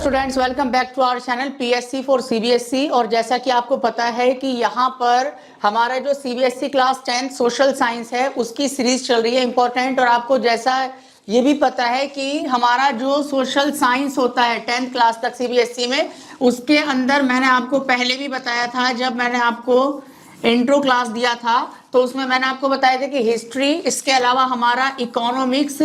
Students, welcome back to our channel PSC for CBSE. और जैसा कि आपको पता है कि यहाँ पर हमारा जो सीबीएसई क्लास 10 सोशल साइंस है उसकी सीरीज चल रही है इंपॉर्टेंट। और आपको जैसा ये भी पता है कि हमारा जो सोशल साइंस होता है 10th क्लास तक सीबीएसई में, उसके अंदर मैंने आपको पहले भी बताया था, जब मैंने आपको इंट्रो क्लास दिया था तो उसमें मैंने आपको बताया था कि हिस्ट्री, इसके अलावा हमारा इकोनॉमिक्स,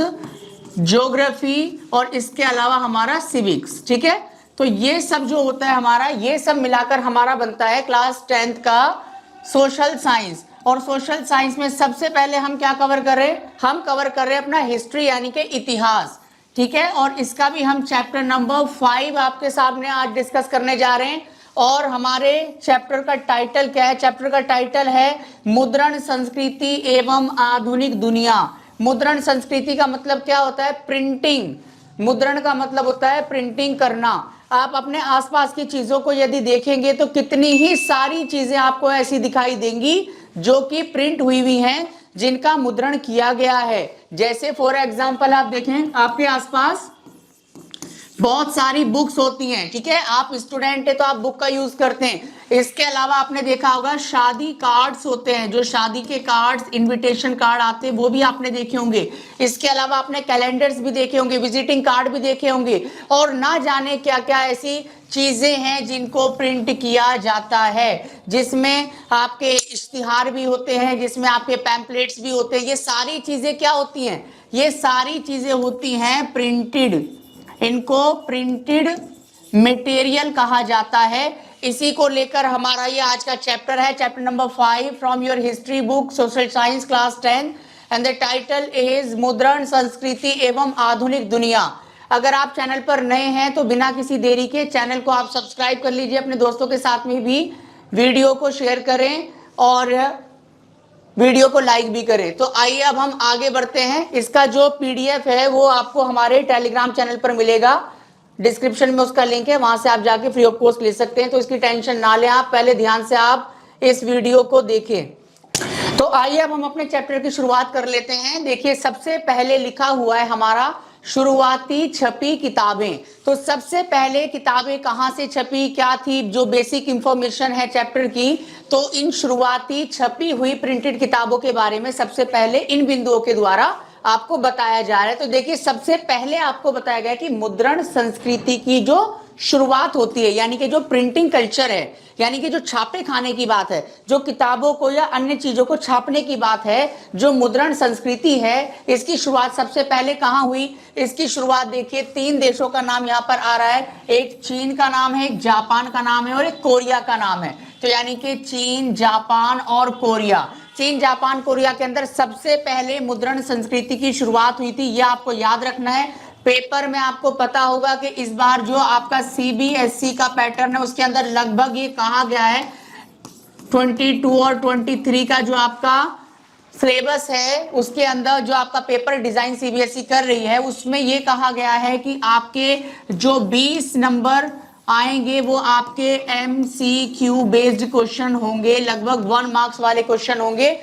ज्योग्राफी और इसके अलावा हमारा सिविक्स। ठीक है, तो ये सब जो होता है हमारा, ये सब मिलाकर हमारा बनता है क्लास 10th का सोशल साइंस। और सोशल साइंस में सबसे पहले हम क्या कवर कर रहे हैं? हम कवर कर रहे हैं अपना हिस्ट्री यानी कि इतिहास। ठीक है, और इसका भी हम चैप्टर नंबर 5 आपके सामने आज डिस्कस करने जा रहे हैं। और हमारे चैप्टर का टाइटल क्या है? चैप्टर का टाइटल है मुद्रण संस्कृति एवं आधुनिक दुनिया। मुद्रण संस्कृति का मतलब क्या होता है? प्रिंटिंग। मुद्रण का मतलब होता है प्रिंटिंग करना। आप अपने आसपास की चीजों को यदि देखेंगे तो कितनी ही सारी चीजें आपको ऐसी दिखाई देंगी जो कि प्रिंट हुई हैं, जिनका मुद्रण किया गया है। जैसे फॉर एग्जांपल आप देखें, आपके आसपास बहुत सारी बुक्स होती हैं। ठीक है, आप स्टूडेंट है तो आप बुक का यूज करते हैं। इसके अलावा आपने देखा होगा शादी कार्ड्स होते हैं, जो शादी के कार्ड्स, इनविटेशन कार्ड आते हैं, वो भी आपने देखे होंगे। इसके अलावा आपने कैलेंडर्स भी देखे होंगे, विजिटिंग कार्ड भी देखे होंगे, और ना जाने क्या क्या ऐसी चीजें हैं जिनको प्रिंट किया जाता है, जिसमें आपके इश्तिहार भी होते हैं, जिसमें आपके पैम्पलेट्स भी होते हैं। ये सारी चीजें क्या होती हैं? ये सारी चीजें होती हैं प्रिंटेड। इनको प्रिंटेड मटेरियल कहा जाता है। इसी को लेकर हमारा ये आज का चैप्टर है, chapter number 5 from your history book social science class 10 and the title is मुद्रण संस्कृति एवं आधुनिक दुनिया। अगर आप चैनल पर नए हैं तो बिना किसी देरी के चैनल को आप सब्सक्राइब कर लीजिए, अपने दोस्तों के साथ में भी वीडियो को शेयर करें और वीडियो को लाइक भी करें। तो आइए अब हम आगे बढ़ते हैं। इसका जो पीडीएफ है वो आपको हमारे टेलीग्राम चैनल पर मिलेगा, डिस्क्रिप्शन में उसका लिंक है, वहां से आप जाके फ्री ऑफ कॉस्ट ले सकते हैं। तो इसकी टेंशन ना लें आप, पहले ध्यान से आप इस वीडियो को देखें। तो आइए अब हम अपने चैप्टर की शुरुआत कर लेते हैं। देखिए, सबसे पहले लिखा हुआ है हमारा शुरुआती छपी किताबें। तो सबसे पहले किताबें कहां से छपी, क्या थी, जो बेसिक इंफॉर्मेशन है चैप्टर की, तो इन शुरुआती छपी हुई प्रिंटेड किताबों के बारे में सबसे पहले इन बिंदुओं के द्वारा आपको बताया जा रहा है। तो देखिए, सबसे पहले आपको बताया गया कि मुद्रण संस्कृति की जो शुरुआत होती है, यानी कि जो प्रिंटिंग कल्चर है, यानी कि जो छापे खाने की बात है, जो किताबों को या अन्य चीजों को छापने की बात है, जो मुद्रण संस्कृति है, इसकी शुरुआत सबसे पहले कहां हुई? इसकी शुरुआत देखिए, 3 देशों का नाम यहां पर आ रहा है। एक चीन का नाम है, एक जापान का नाम है और एक कोरिया का नाम है। तो यानी कि चीन, जापान और कोरिया। चीन, जापान, कोरिया के अंदर सबसे पहले मुद्रण संस्कृति की शुरुआत हुई थी। यह आपको याद रखना है। पेपर में आपको पता होगा कि इस बार जो आपका सीबीएसई का पैटर्न है उसके अंदर लगभग ये कहा गया है 22 और 23 का जो आपका सिलेबस है, उसके अंदर जो आपका पेपर डिजाइन सीबीएसई कर रही है, उसमें ये कहा गया है कि आपके जो 20 नंबर आएंगे वो आपके एमसीक्यू बेस्ड क्वेश्चन होंगे, लगभग 1 मार्क्स वाले क्वेश्चन होंगे।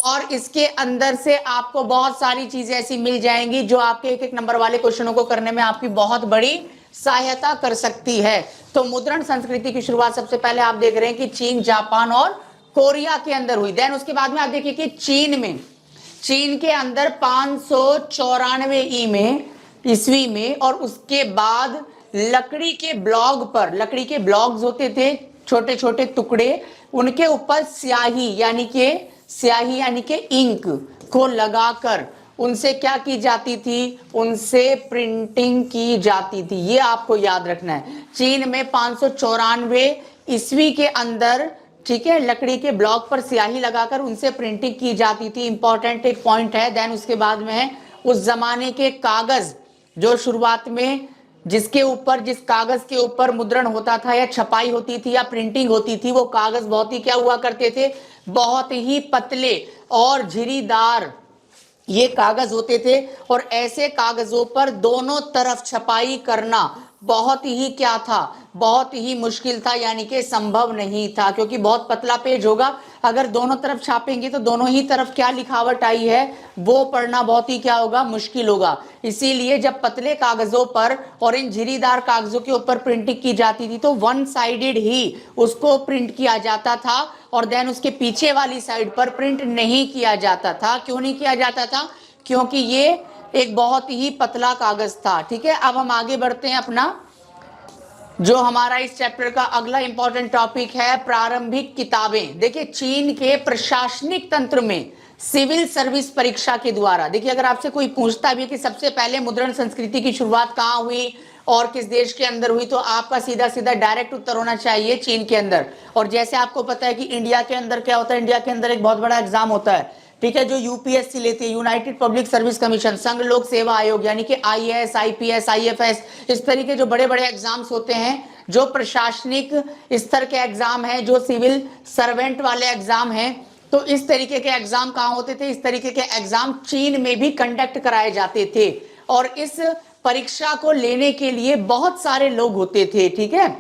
और इसके अंदर से आपको बहुत सारी चीजें ऐसी मिल जाएंगी जो आपके एक एक नंबर वाले क्वेश्चनों को करने में आपकी बहुत बड़ी सहायता कर सकती है। तो मुद्रण संस्कृति की शुरुआत सबसे पहले आप देख रहे हैं कि चीन, जापान और कोरिया के अंदर हुई। देन उसके बाद में आप देखिए कि चीन के अंदर 594 में ईस्वी में, और उसके बाद लकड़ी के ब्लॉग पर, लकड़ी के ब्लॉग्स होते थे छोटे छोटे टुकड़े, उनके ऊपर स्याही यानी कि इंक को लगाकर उनसे क्या की जाती थी? उनसे प्रिंटिंग की जाती थी। ये आपको याद रखना है। चीन में 594 ईस्वी के अंदर, ठीक है, लकड़ी के ब्लॉक पर स्याही लगाकर उनसे प्रिंटिंग की जाती थी। इंपॉर्टेंट एक पॉइंट है। देन उसके बाद में है उस जमाने के कागज, जो शुरुआत में जिस कागज के ऊपर मुद्रण होता था या छपाई होती थी या प्रिंटिंग होती थी, वो कागज बहुत ही क्या हुआ करते थे? बहुत ही पतले और झिरीदार ये कागज होते थे। और ऐसे कागजों पर दोनों तरफ छपाई करना बहुत ही क्या था? बहुत ही मुश्किल था, यानी कि संभव नहीं था, क्योंकि बहुत पतला पेज होगा। अगर दोनों तरफ छापेंगे तो दोनों ही तरफ क्या लिखावट आई है वो पढ़ना बहुत ही क्या होगा, मुश्किल होगा। इसीलिए जब पतले कागजों पर और इन झिरीदार कागजों के ऊपर प्रिंटिंग की जाती थी तो वन साइडेड ही उसको प्रिंट किया जाता था और देन उसके पीछे वाली साइड पर प्रिंट नहीं किया जाता था। क्यों नहीं किया जाता था? क्योंकि ये एक बहुत ही पतला कागज था। ठीक है, अब हम आगे बढ़ते हैं अपना जो हमारा इस चैप्टर का अगला इंपॉर्टेंट टॉपिक है, प्रारंभिक किताबें। देखिए, चीन के प्रशासनिक तंत्र में सिविल सर्विस परीक्षा के द्वारा, देखिए अगर आपसे कोई पूछता भी है कि सबसे पहले मुद्रण संस्कृति की शुरुआत कहाँ हुई और किस देश के अंदर हुई, तो आपका सीधा सीधा डायरेक्ट उत्तर होना चाहिए चीन के अंदर। और जैसे आपको पता है कि इंडिया के अंदर क्या होता है, इंडिया के अंदर एक बहुत बड़ा एग्जाम होता है, ठीक है, जो यूपीएससी लेती है, यूनाइटेड पब्लिक सर्विस कमीशन, संघ लोक सेवा आयोग, यानी कि आईएएस, आईपीएस, आईएफएस, इस तरीके जो बड़े बड़े एग्जाम्स होते हैं, जो प्रशासनिक स्तर के एग्जाम हैं, जो सिविल सर्वेंट वाले एग्जाम हैं, तो इस तरीके के एग्जाम कहाँ होते थे? इस तरीके के एग्जाम चीन में भी कंडक्ट कराए जाते थे और इस परीक्षा को लेने के लिए बहुत सारे लोग होते थे। ठीक है,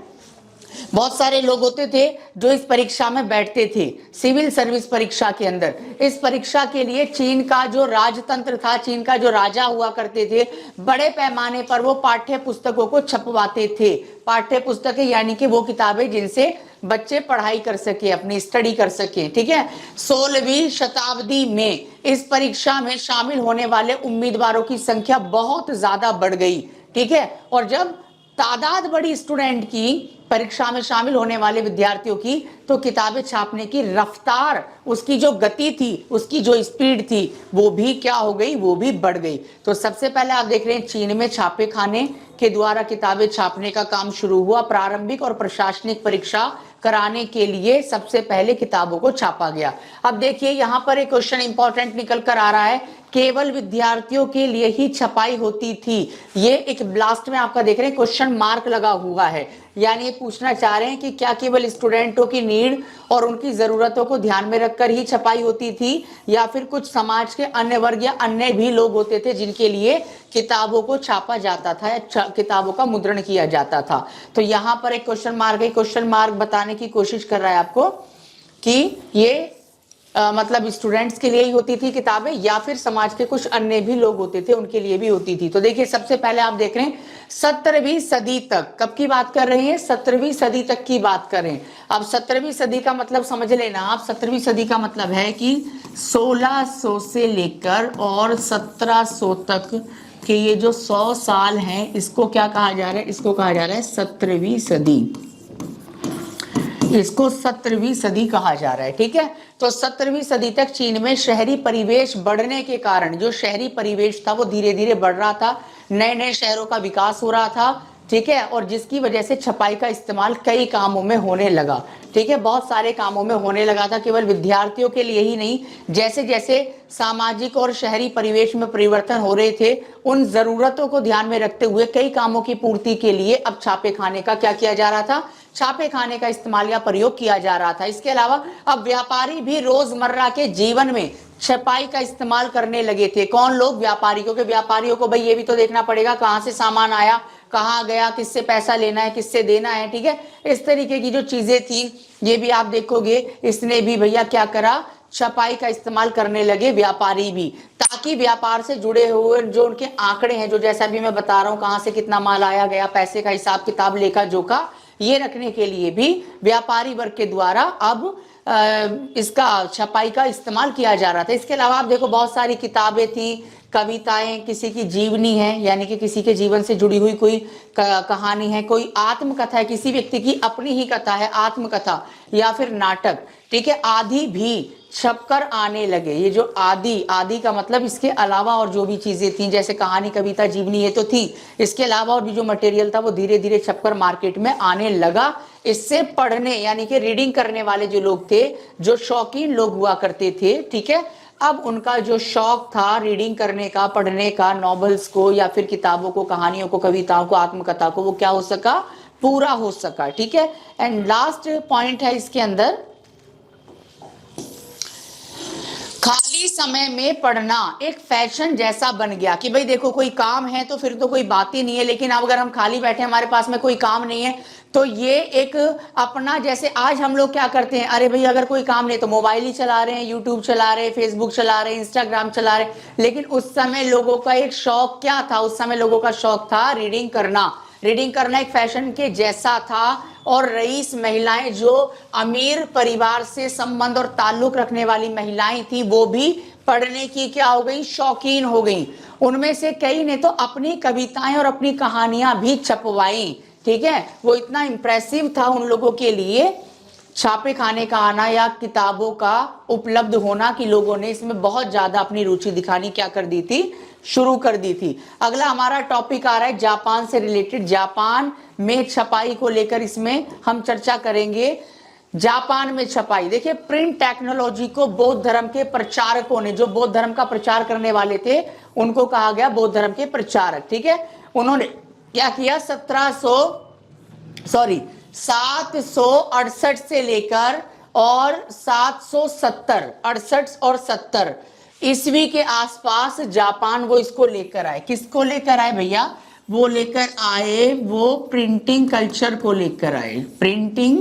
बहुत सारे लोग होते थे जो इस परीक्षा में बैठते थे, सिविल सर्विस परीक्षा के अंदर। इस परीक्षा के लिए चीन का जो राजतंत्र था, चीन का जो राजा हुआ करते थे, बड़े पैमाने पर वो पाठ्य पुस्तकों को छपवाते थे। पाठ्य पुस्तकें यानी कि वो किताबें जिनसे बच्चे पढ़ाई कर सके, अपनी स्टडी कर सके। ठीक है, 16वीं शताब्दी में इस परीक्षा में शामिल होने वाले उम्मीदवारों की संख्या बहुत ज्यादा बढ़ गई। ठीक है, और जब तादाद बड़ी स्टूडेंट की, परीक्षा में शामिल होने वाले विद्यार्थियों की, तो किताबें छापने की रफ्तार, उसकी जो गति थी, उसकी जो स्पीड थी, वो भी क्या हो गई, वो भी बढ़ गई। तो सबसे पहले आप देख रहे हैं चीन में छापे खाने के द्वारा किताबें छापने का काम शुरू हुआ। प्रारंभिक और प्रशासनिक परीक्षा कराने के लिए सबसे पहले किताबों को छापा गया। अब देखिए यहाँ पर एक क्वेश्चन इंपॉर्टेंट निकल कर आ रहा है, केवल विद्यार्थियों के लिए ही छपाई होती थी। ये एक लास्ट में आपका देख रहे हैं क्वेश्चन मार्क लगा हुआ है, यानी ये पूछना चाह रहे हैं कि क्या केवल स्टूडेंटों की नीड और उनकी जरूरतों को ध्यान में रखकर ही छपाई होती थी या फिर कुछ समाज के अन्य वर्ग या अन्य भी लोग होते थे जिनके लिए किताबों को छापा जाता था या किताबों का मुद्रण किया जाता था। तो यहाँ पर एक क्वेश्चन मार्क है, क्वेश्चन मार्क बताने की कोशिश कर रहा है आपको कि ये मतलब स्टूडेंट्स के लिए ही होती थी किताबें या फिर समाज के कुछ अन्य भी लोग होते थे उनके लिए भी होती थी। तो देखिए सबसे पहले आप देख रहे हैं 17वीं सदी तक, कब की बात कर रहे हैं? 17वीं सदी तक की बात करें। अब 17वीं सदी का मतलब समझ लेना आप, 17वीं सदी का मतलब है कि 1600 से लेकर और 1700 तक के ये जो 100 साल हैं, इसको क्या कहा जा रहा है? इसको कहा जा रहा है 17वीं सदी। इसको 17वीं सदी कहा जा रहा है। ठीक है, तो 17वीं सदी तक चीन में शहरी परिवेश बढ़ने के कारण, जो शहरी परिवेश था वो धीरे धीरे बढ़ रहा था, नए नए शहरों का विकास हो रहा था। ठीक है, और जिसकी वजह से छपाई का इस्तेमाल कई कामों में होने लगा। ठीक है, बहुत सारे कामों में होने लगा था, केवल विद्यार्थियों के लिए ही नहीं। जैसे जैसे सामाजिक और शहरी परिवेश में परिवर्तन हो रहे थे, उन जरूरतों को ध्यान में रखते हुए कई कामों की पूर्ति के लिए अब छापे खाने का क्या किया जा रहा था? छापे खाने का इस्तेमाल या प्रयोग किया जा रहा था। इसके अलावा अब व्यापारी भी रोजमर्रा के जीवन में छपाई का इस्तेमाल करने लगे थे। कौन लोग? व्यापारी, क्योंकि व्यापारियों को भाई ये भी तो देखना पड़ेगा कहाँ से सामान आया, कहाँ गया, किससे पैसा लेना है, किससे देना है। ठीक है, इस तरीके की जो चीजें थी ये भी आप देखोगे, इसने भी भैया क्या करा? छपाई का इस्तेमाल करने लगे व्यापारी भी, ताकि व्यापार से जुड़े हुए जो उनके आंकड़े हैं, जो जैसा भी मैं बता रहा हूँ कहाँ से कितना माल आया गया, पैसे का हिसाब किताब, लेखा जोखा, ये रखने के लिए भी व्यापारी वर्ग के द्वारा अब इसका छपाई का इस्तेमाल किया जा रहा था। इसके अलावा आप देखो बहुत सारी किताबें थी, कविताएं, किसी की जीवनी है यानी कि किसी के जीवन से जुड़ी हुई कोई कहानी है, कोई आत्मकथा है, किसी व्यक्ति की अपनी ही कथा है, आत्मकथा, या फिर नाटक। ठीक है, आदि भी छपकर आने लगे। ये जो आदि का मतलब इसके अलावा और जो भी चीजें थी, जैसे कहानी, कविता, जीवनी, ये तो थी, इसके अलावा और भी जो मटेरियल था वो धीरे धीरे छपकर मार्केट में आने लगा। इससे पढ़ने यानी कि रीडिंग करने वाले जो लोग थे, जो शौकीन लोग हुआ करते थे, ठीक है, अब उनका जो शौक था रीडिंग करने का, पढ़ने का, नॉवेल्स को या फिर किताबों को, कहानियों को, कविताओं को, आत्मकथा को, वो क्या हो सका? पूरा हो सका। ठीक है, एंड लास्ट पॉइंट है इसके अंदर, खाली खाली समय में पढ़ना एक फैशन जैसा बन गया कि भाई देखो कोई काम है तो फिर तो कोई बात ही नहीं है, लेकिन अब अगर हम खाली बैठे हमारे पास में कोई काम नहीं है तो ये एक अपना, जैसे आज हम लोग क्या करते हैं, अरे भाई अगर कोई काम नहीं तो मोबाइल ही चला रहे हैं, यूट्यूब चला रहे हैं, फेसबुक चला रहे हैं, इंस्टाग्राम चला रहे हैं। लेकिन उस समय लोगों का एक शौक क्या था, उस समय लोगों का शौक था रीडिंग करना। रीडिंग करना एक फैशन के जैसा था और रईस महिलाएं जो अमीर परिवार से संबंध और ताल्लुक रखने वाली महिलाएं थी वो भी पढ़ने की क्या हो गई, शौकीन हो गई। उनमें से कई ने तो अपनी कविताएं और अपनी कहानियां भी छपवाई। ठीक है, वो इतना इंप्रेसिव था उन लोगों के लिए छापे खाने का आना या किताबों का उपलब्ध होना कि लोगों ने इसमें बहुत ज्यादा अपनी रुचि दिखानी क्या कर दी थी, शुरू कर दी थी। अगला हमारा टॉपिक आ रहा है जापान से रिलेटेड, जापान में छपाई को लेकर इसमें हम चर्चा करेंगे। जापान में छपाई, देखिए प्रिंट टेक्नोलॉजी को बौद्ध धर्म के प्रचारकों ने, जो बौद्ध धर्म का प्रचार करने वाले थे उनको कहा गया बौद्ध धर्म के प्रचारक। ठीक है, उन्होंने क्या किया, 768 से लेकर और 770, 68 और 70 ईस्वी के आसपास जापान वो इसको लेकर आए। किसको लेकर आए भैया, वो लेकर आए, वो प्रिंटिंग कल्चर को लेकर आए, प्रिंटिंग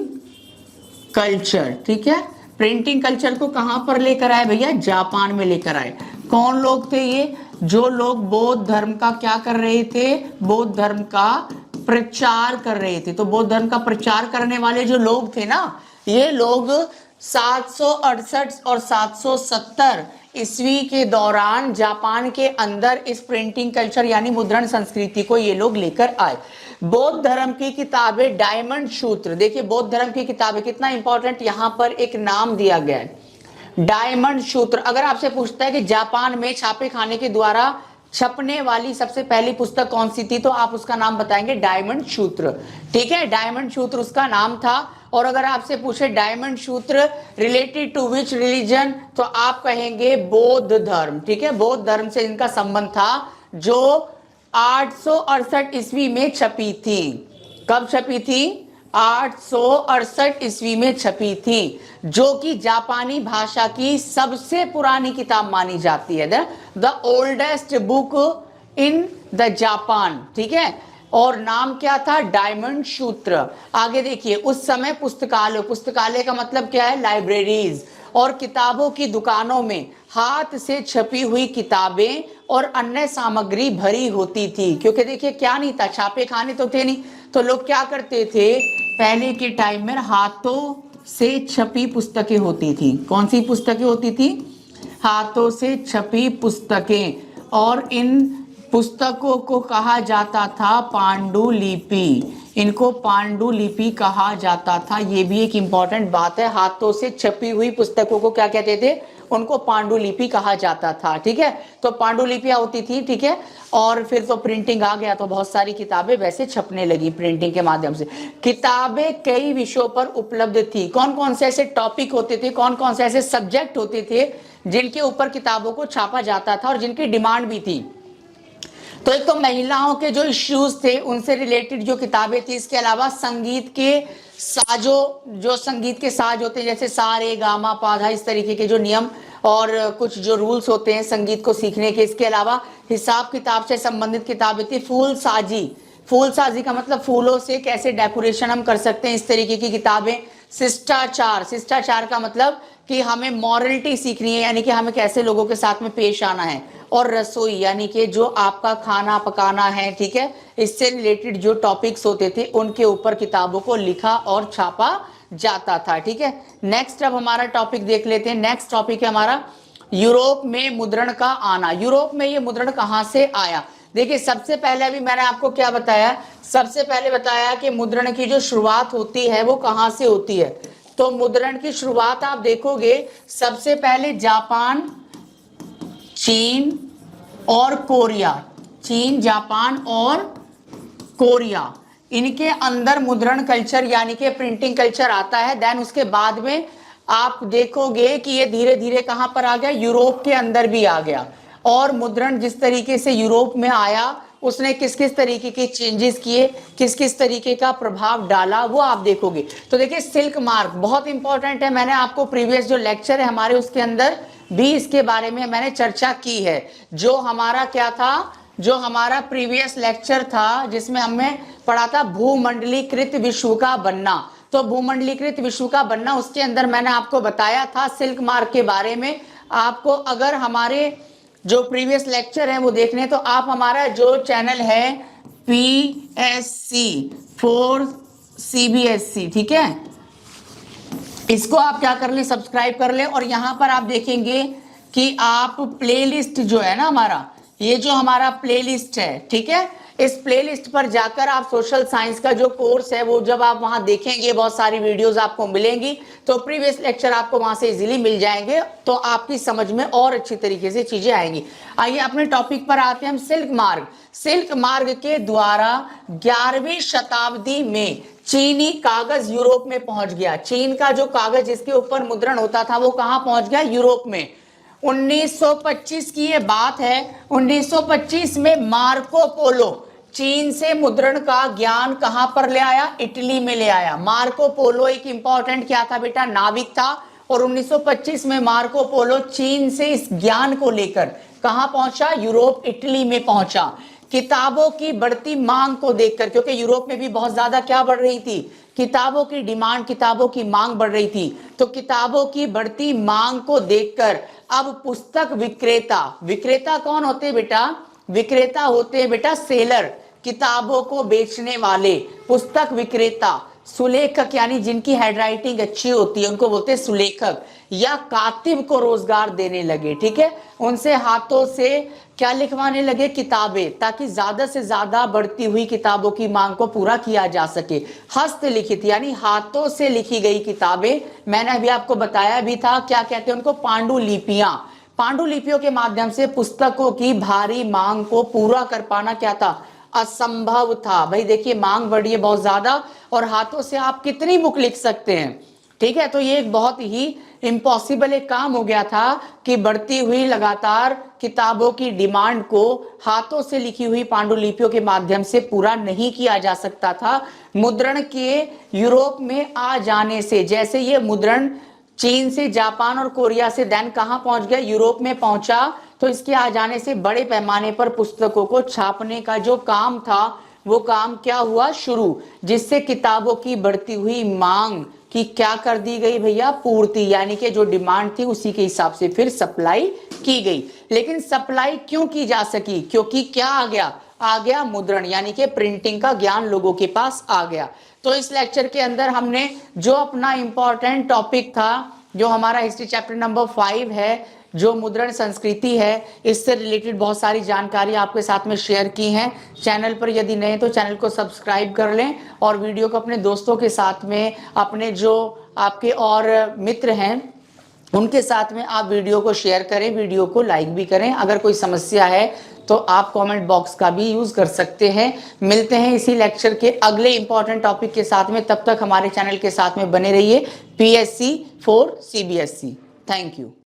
कल्चर। ठीक है, प्रिंटिंग कल्चर को कहां पर लेकर आए भैया, जापान में लेकर आए। कौन लोग थे ये, जो लोग बौद्ध धर्म का क्या कर रहे थे, बौद्ध धर्म का प्रचार कर रहे थे। तो बौद्ध धर्म का प्रचार करने वाले जो लोग थे ना, ये लोग 768 और 770 ईस्वी के दौरान जापान के अंदर इस प्रिंटिंग कल्चर यानी मुद्रण संस्कृति को ये लोग लेकर आए। बौद्ध धर्म की किताबें, डायमंड सूत्र, देखिए बौद्ध धर्म की किताबें कितना इंपॉर्टेंट, यहां पर एक नाम दिया गया है डायमंड सूत्र। अगर आपसे पूछता है कि जापान में छापे खाने के द्वारा छपने वाली सबसे पहली पुस्तक कौन सी थी, तो आप उसका नाम बताएंगे डायमंड सूत्र। ठीक है, डायमंड सूत्र उसका नाम था। और अगर आपसे पूछे डायमंड सूत्र रिलेटेड टू विच रिलीजन, तो आप कहेंगे बौद्ध धर्म। ठीक है, बौद्ध धर्म से इनका संबंध था, जो 868 ईस्वी में छपी थी। कब छपी थी, 868 ईस्वी में छपी थी, जो कि जापानी भाषा की सबसे पुरानी किताब मानी जाती है, the oldest book in the Japan. ठीक है, और नाम क्या था, डायमंड सूत्र। आगे देखिए, उस समय पुस्तकालय, पुस्तकालय का मतलब क्या है, लाइब्रेरीज, और किताबों की दुकानों में हाथ से छपी हुई किताबें और अन्य सामग्री भरी होती थी। क्योंकि देखिए क्या नहीं था, छापे खाने तो थे नहीं, तो लोग क्या करते थे, पहले के टाइम में हाथों से छपी पुस्तकें होती थी। कौन सी पुस्तकें होती थी, हाथों से छपी पुस्तकें, और इन पुस्तकों को कहा जाता था पांडुलिपि। इनको पांडुलिपि कहा जाता था, ये भी एक इंपॉर्टेंट बात है। हाथों से छपी हुई पुस्तकों को क्या कहते थे, उनको पांडुलिपि कहा जाता था। ठीक है, तो पांडुलिपियां होती थी। ठीक है, और फिर तो प्रिंटिंग आ गया तो बहुत सारी किताबें वैसे छपने लगी प्रिंटिंग के माध्यम से। किताबें कई विषयों पर उपलब्ध थी। कौन कौन से ऐसे टॉपिक होते थे, कौन कौन से ऐसे सब्जेक्ट होते थे जिनके ऊपर किताबों को छापा जाता था और जिनकी डिमांड भी थी। तो एक तो महिलाओं के जो इश्यूज थे उनसे रिलेटेड जो किताबें थी, इसके अलावा संगीत के साजों, जो संगीत के साज होते हैं जैसे सा रे गा मा पा धा, इस तरीके के जो नियम और कुछ जो रूल्स होते हैं संगीत को सीखने के। इसके अलावा हिसाब किताब से संबंधित किताबें थी। फूल साजी, फूल साजी का मतलब फूलों से कैसे डेकोरेशन हम कर सकते हैं, इस तरीके की किताबें। शिष्टाचार, शिष्टाचार का मतलब कि हमें मॉरलिटी सीखनी है, यानी कि हमें कैसे लोगों के साथ में पेश आना है। और रसोई, यानी कि जो आपका खाना पकाना है, ठीक है, इससे रिलेटेड जो टॉपिक्स होते थे उनके ऊपर किताबों को लिखा और छापा जाता था। ठीक है, नेक्स्ट अब हमारा टॉपिक देख लेते हैं। नेक्स्ट टॉपिक है हमारा यूरोप में मुद्रण का आना। यूरोप में ये मुद्रण कहां से आया, देखिए सबसे पहले अभी मैंने आपको क्या बताया, सबसे पहले बताया कि मुद्रण की जो शुरुआत होती है वो कहां से होती है। तो मुद्रण की शुरुआत आप देखोगे सबसे पहले जापान, चीन और कोरिया, चीन, जापान और कोरिया, इनके अंदर मुद्रण कल्चर यानी कि प्रिंटिंग कल्चर आता है। देन उसके बाद में आप देखोगे कि ये धीरे धीरे कहां पर आ गया, यूरोप के अंदर भी आ गया। और मुद्रण जिस तरीके से यूरोप में आया उसने किस किस तरीके के चेंजेस किए, किस किस तरीके का प्रभाव डाला, वो आप देखोगे। तो देखिए सिल्क मार्क बहुत इंपॉर्टेंट है, मैंने आपको प्रीवियस जो लेक्चर है हमारे उसके अंदर भी इसके बारे में मैंने चर्चा की है। जो हमारा क्या था, जो हमारा प्रीवियस लेक्चर था जिसमें हमने पढ़ा था भूमंडलीकृत विश्व का बनना, तो भूमंडलीकृत विश्व का बनना उसके अंदर मैंने आपको बताया था सिल्क मार्ग के बारे में। आपको अगर हमारे जो प्रीवियस लेक्चर है वो देखने, तो आप हमारा जो चैनल है PSC for CBSC, ठीक है, इसको आप क्या कर लें, सब्सक्राइब कर लें। और यहां पर आप देखेंगे कि आप प्लेलिस्ट जो है ना हमारा, ये जो हमारा प्लेलिस्ट है, ठीक है, इस प्लेलिस्ट पर जाकर आप सोशल साइंस का जो कोर्स है वो जब आप वहां देखेंगे, बहुत सारी वीडियोस आपको मिलेंगी, तो प्रीवियस लेक्चर आपको वहां से इजीली मिल जाएंगे, तो आपकी समझ में और अच्छी तरीके से चीजें आएंगी। आइए अपने टॉपिक पर आते हैं हम। सिल्क मार्ग। सिल्क मार्ग के द्वारा 11वीं शताब्दी में चीनी कागज यूरोप में पहुंच गया। चीन का जो कागज जिसके ऊपर मुद्रण होता था वो कहां पहुंच गया, यूरोप में। 1925 की ये बात है। 1925 में मार्को पोलो चीन से मुद्रण का ज्ञान कहां पर ले आया, इटली में ले आया। मार्को पोलो एक इंपॉर्टेंट क्या था बेटा, नाविक था। और 1925 में मार्को पोलो चीन से इस ज्ञान को लेकर कहां पहुंचा, यूरोप, इटली में पहुंचा। किताबों की बढ़ती मांग को देखकर, क्योंकि यूरोप में भी बहुत ज्यादा क्या बढ़ रही थी, किताबों की डिमांड, किताबों की मांग बढ़ रही थी, तो किताबों की बढ़ती मांग को देखकर अब पुस्तक विक्रेता, विक्रेता कौन होते बेटा, विक्रेता होते हैं बेटा सेलर, किताबों को बेचने वाले, पुस्तक विक्रेता। सुलेखक यानी जिनकी हैंडराइटिंग अच्छी होती है उनको बोलते हैं सुलेखक, या कातिब को रोजगार देने लगे, ठीक है, उनसे हाथों से क्या लिखवाने लगे, किताबें, ताकि ज्यादा से ज्यादा बढ़ती हुई किताबों की मांग को पूरा किया जा सके। हस्तलिखित यानी हाथों से लिखी गई किताबें, मैंने अभी आपको बताया भी था, क्या कहते हैं उनको, पांडुलिपियां। पांडुलिपियों के माध्यम से पुस्तकों की भारी मांग को पूरा कर पाना क्या था, असंभव था। भाई देखिए मांग बढ़ी है बहुत ज्यादा, और हाथों से आप कितनी बुक लिख सकते हैं, ठीक है, तो ये एक बहुत ही इम्पॉसिबल एक काम हो गया था कि बढ़ती हुई लगातार किताबों की डिमांड को हाथों से लिखी हुई पांडुलिपियों के माध्यम से पूरा नहीं किया जा सकता था। मुद्रण के यूरोप में आ जाने से, जैसे ये मुद्रण चीन से, जापान और कोरिया से देन कहां पहुंच गया, यूरोप में पहुंचा, तो इसके आ जाने से बड़े पैमाने पर पुस्तकों को छापने का जो काम था वो काम क्या हुआ, शुरू, जिससे किताबों की बढ़ती हुई मांग की क्या कर दी गई भैया, पूर्ति, यानी कि जो डिमांड थी उसी के हिसाब से फिर सप्लाई की गई। लेकिन सप्लाई क्यों की जा सकी, क्योंकि क्या आ गया मुद्रण, यानी कि प्रिंटिंग का ज्ञान लोगों के पास आ गया। तो इस लेक्चर के अंदर हमने जो अपना इंपॉर्टेंट टॉपिक था, जो हमारा हिस्ट्री चैप्टर नंबर 5 है, जो मुद्रण संस्कृति है, इससे रिलेटेड बहुत सारी जानकारी आपके साथ में शेयर की हैं। चैनल पर यदि नए तो चैनल को सब्सक्राइब कर लें, और वीडियो को अपने दोस्तों के साथ में, अपने जो आपके और मित्र हैं उनके साथ में आप वीडियो को शेयर करें, वीडियो को लाइक भी करें। अगर कोई समस्या है तो आप कमेंट बॉक्स का भी यूज कर सकते हैं। मिलते हैं इसी लेक्चर के अगले इंपॉर्टेंट टॉपिक के साथ में, तब तक हमारे चैनल के साथ में बने रहिए। PSC for CBSC। Thank you.